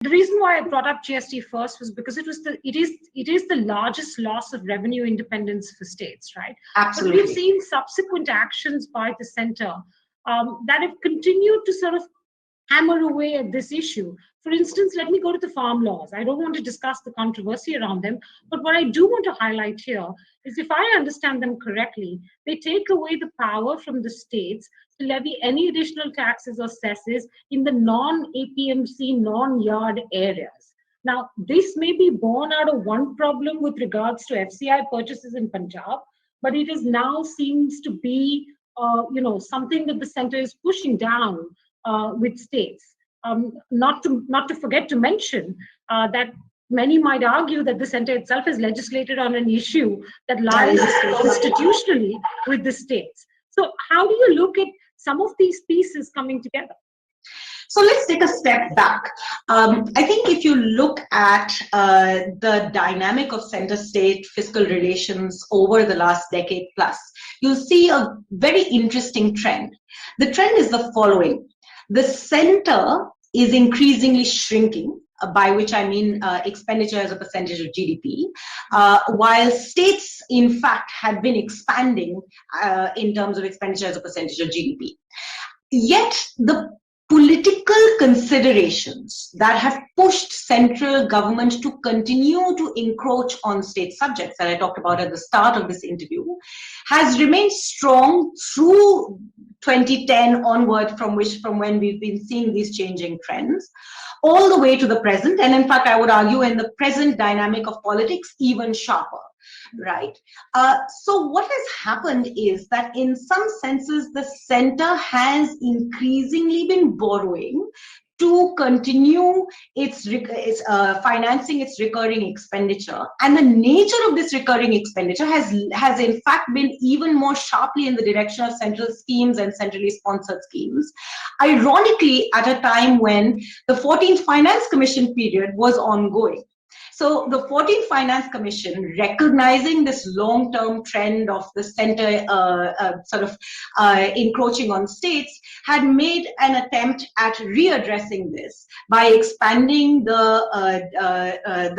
The reason why I brought up GST first was because it is the largest loss of revenue independence for states, right? Absolutely. But we've seen subsequent actions by the center that have continued to sort of hammer away at this issue. For instance, let me go to the farm laws. I don't want to discuss the controversy around them, but what I do want to highlight here is, if I understand them correctly, they take away the power from the states to levy any additional taxes or cesses in the non-APMC, non-yard areas. Now, this may be born out of one problem with regards to FCI purchases in Punjab, but it is now seems to be something that the center is pushing down with states. Not to forget to mention that many might argue that the center itself is legislated on an issue that lies constitutionally with the states. So how do you look at some of these pieces coming together? So let's take a step back. I think if you look at the dynamic of center-state fiscal relations over the last decade plus, you'll see a very interesting trend. The trend is the following. The center is increasingly shrinking, by which I mean expenditure as a percentage of GDP, while states, in fact, had been expanding in terms of expenditure as a percentage of GDP. Yet the political considerations that have pushed central government to continue to encroach on state subjects that I talked about at the start of this interview has remained strong through 2010 onward, from when we've been seeing these changing trends, all the way to the present. And in fact, I would argue in the present dynamic of politics, even sharper. Right. So what has happened is that in some senses, the center has increasingly been borrowing to continue its financing its recurring expenditure, and the nature of this recurring expenditure has in fact been even more sharply in the direction of central schemes and centrally sponsored schemes. Ironically, at a time when the 14th Finance Commission period was ongoing. So the 14th Finance Commission, recognizing this long-term trend of the center encroaching on states, had made an attempt at readdressing this by expanding the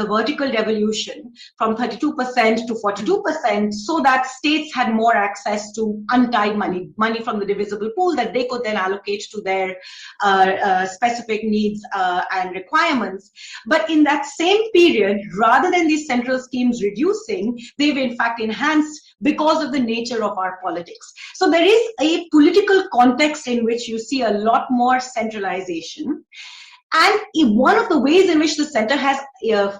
vertical devolution from 32% to 42%, so that states had more access to untied money from the divisible pool that they could then allocate to their specific needs and requirements. But in that same period, rather than these central schemes reducing, they've in fact enhanced because of the nature of our politics. So there is a political context in which you see a lot more centralization. And one of the ways in which the center has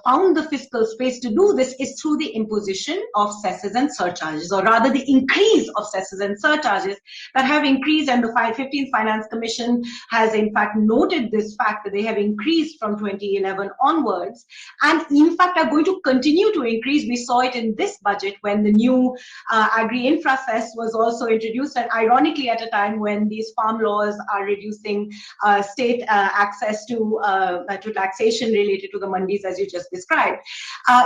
found the fiscal space to do this is through the imposition of cesses and surcharges, or rather the increase of cesses and surcharges that have increased, and the 15th Finance Commission has in fact noted this fact that they have increased from 2011 onwards, and in fact are going to continue to increase. We saw it in this budget when the new agri-infra cess was also introduced, and ironically at a time when these farm laws are reducing state access to taxation related to the mandis, as you just described.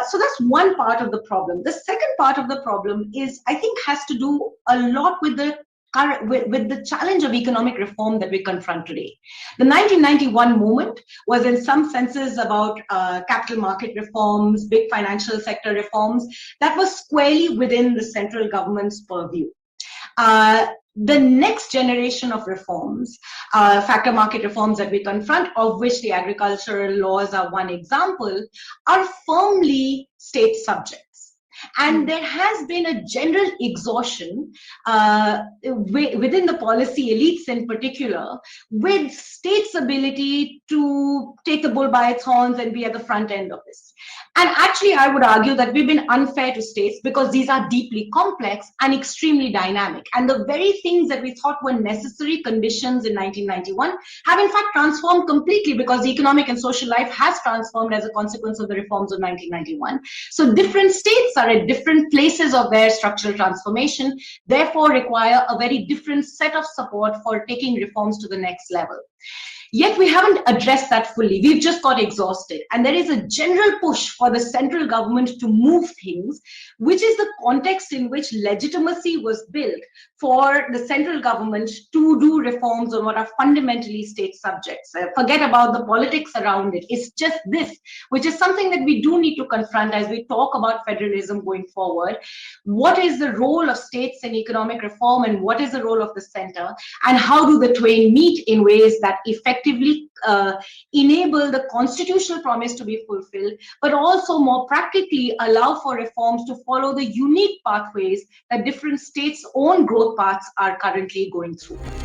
So that's one part of the problem. The second part of the problem is, I think, has to do a lot with the challenge of economic reform that we confront today. The 1991 movement was in some senses about capital market reforms, big financial sector reforms that was squarely within the central government's purview. The next generation of reforms, factor market reforms that we confront, of which the agricultural laws are one example, are firmly state subjects. And there has been a general exhaustion within the policy elites in particular, with states' ability to take the bull by its horns and be at the front end of this. And actually, I would argue that we've been unfair to states because these are deeply complex and extremely dynamic. And the very things that we thought were necessary conditions in 1991 have in fact transformed completely, because economic and social life has transformed as a consequence of the reforms of 1991. So different states are at different places of their structural transformation, therefore require a very different set of support for taking reforms to the next level. Yet we haven't addressed that fully. We've just got exhausted. And there is a general push for the central government to move things, which is the context in which legitimacy was built for the central government to do reforms on what are fundamentally state subjects. Forget about the politics around it. It's just this, which is something that we do need to confront as we talk about federalism going forward. What is the role of states in economic reform, and what is the role of the center, and how do the twain meet in ways that effectively enable the constitutional promise to be fulfilled, but also more practically allow for reforms to follow the unique pathways that different states' own growth paths are currently going through.